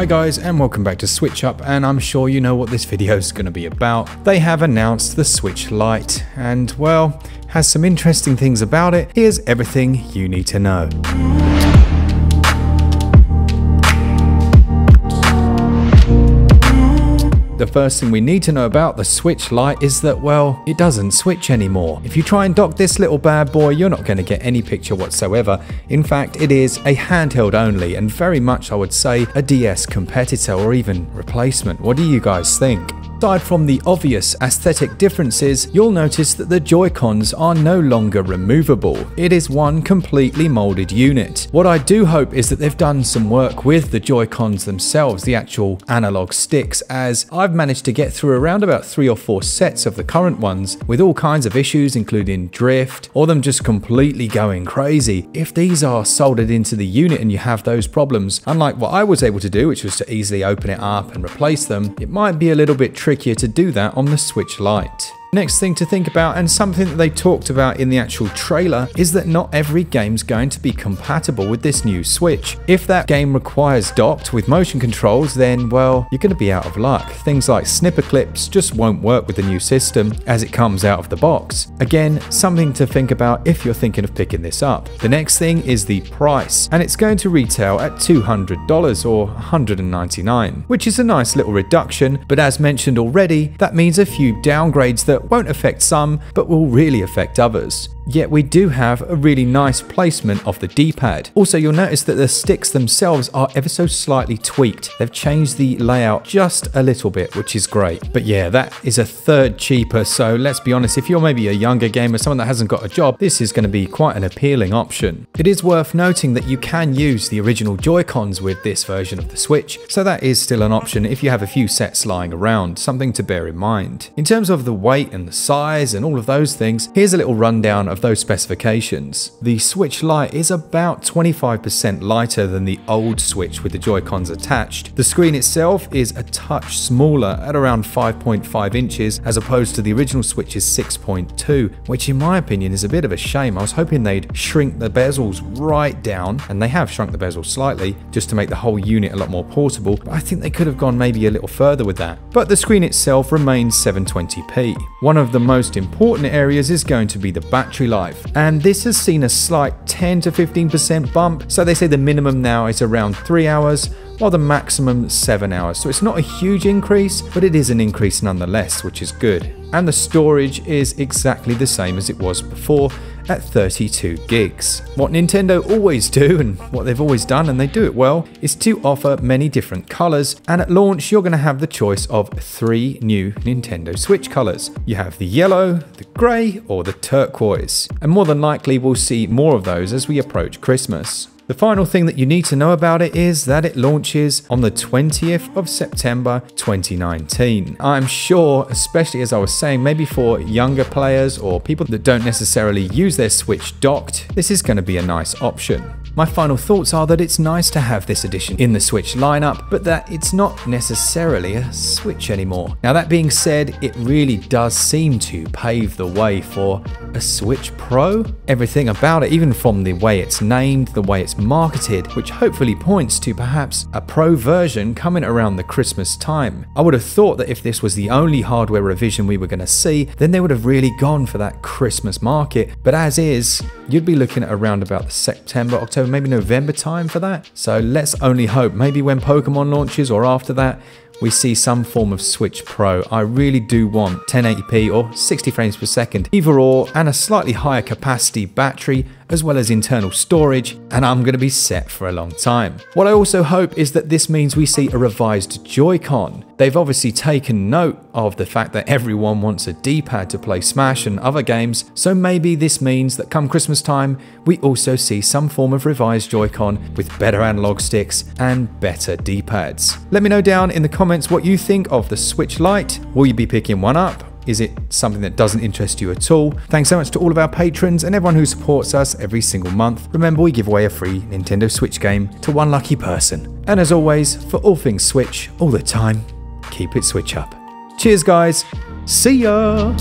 guys, and welcome back to Switch Up, and I'm sure you know what this video is going to be about. They have announced the Switch Lite, and well, has some interesting things about it. Here's everything you need to know. The first thing we need to know about the Switch Lite is that, well, it doesn't switch anymore. If you try and dock this little bad boy, you're not going to get any picture whatsoever. In fact, it is a handheld only, and very much, I would say, a DS competitor or even replacement. What do you guys think? Aside from the obvious aesthetic differences, you'll notice that the Joy-Cons are no longer removable. It is one completely molded unit. What I do hope is that they've done some work with the Joy-Cons themselves, the actual analog sticks, as I've managed to get through around about 3 or 4 sets of the current ones with all kinds of issues, including drift or them just completely going crazy. If these are soldered into the unit and you have those problems, unlike what I was able to do, which was to easily open it up and replace them, it might be a little bit trickier to do that on the Switch Lite. Next thing to think about, and something that they talked about in the actual trailer, is that not every game's going to be compatible with this new Switch. If that game requires docked with motion controls, then, well, you're going to be out of luck. Things like snipper clips just won't work with the new system as it comes out of the box. Again, something to think about if you're thinking of picking this up. The next thing is the price, and it's going to retail at $200 or $199, which is a nice little reduction, but as mentioned already, that means a few downgrades that won't affect some, but will really affect others. Yet we do have a really nice placement of the D-pad. Also, you'll notice that the sticks themselves are ever so slightly tweaked. They've changed the layout just a little bit, which is great. But yeah, that is a third cheaper, so let's be honest, if you're maybe a younger gamer, someone that hasn't got a job, this is going to be quite an appealing option. It is worth noting that you can use the original Joy-Cons with this version of the Switch, so that is still an option if you have a few sets lying around, something to bear in mind. In terms of the weight and the size and all of those things, here's a little rundown of those specifications. The Switch Lite is about 25% lighter than the old Switch with the Joy-Cons attached. The screen itself is a touch smaller at around 5.5 inches as opposed to the original Switch's 6.2, which in my opinion is a bit of a shame. I was hoping they'd shrink the bezels right down, and they have shrunk the bezels slightly just to make the whole unit a lot more portable, but I think they could have gone maybe a little further with that. But the screen itself remains 720p. One of the most important areas is going to be the battery life, and this has seen a slight 10 to 15% bump, so they say the minimum now is around 3 hours while the maximum 7 hours. So it's not a huge increase, but it is an increase nonetheless, which is good. And the storage is exactly the same as it was before at 32 gigs. What Nintendo always do, and what they've always done, and they do it well, is to offer many different colors, and at launch you're going to have the choice of 3 new Nintendo Switch colors. You have the yellow, the grey, or the turquoise, and more than likely we'll see more of those as we approach Christmas. The final thing that you need to know about it is that it launches on the 20th of September 2019. I'm sure, especially as I was saying, maybe for younger players or people that don't necessarily use their Switch docked, this is going to be a nice option. My final thoughts are that it's nice to have this edition in the Switch lineup, but that it's not necessarily a Switch anymore. Now that being said, it really does seem to pave the way for a Switch Pro. Everything about it, even from the way it's named, the way it's marketed, which hopefully points to perhaps a Pro version coming around the Christmas time. I would have thought that if this was the only hardware revision we were going to see, then they would have really gone for that Christmas market, but as is, you'd be looking at around about the September, October, maybe November time for that. So let's only hope maybe when Pokemon launches or after that, we see some form of Switch Pro. I really do want 1080p or 60 frames per second, either or, and a slightly higher capacity battery, as well as internal storage, and I'm going to be set for a long time. What I also hope is that this means we see a revised Joy-Con. They've obviously taken note of the fact that everyone wants a D-pad to play Smash and other games, so maybe this means that come Christmas time, we also see some form of revised Joy-Con with better analog sticks and better D-pads. Let me know down in the comments what you think of the Switch Lite. Will you be picking one up? Is it something that doesn't interest you at all? Thanks so much to all of our patrons and everyone who supports us every single month. Remember, we give away a free Nintendo Switch game to one lucky person. And as always, for all things Switch, all the time, keep it Switch up. Cheers guys, see ya!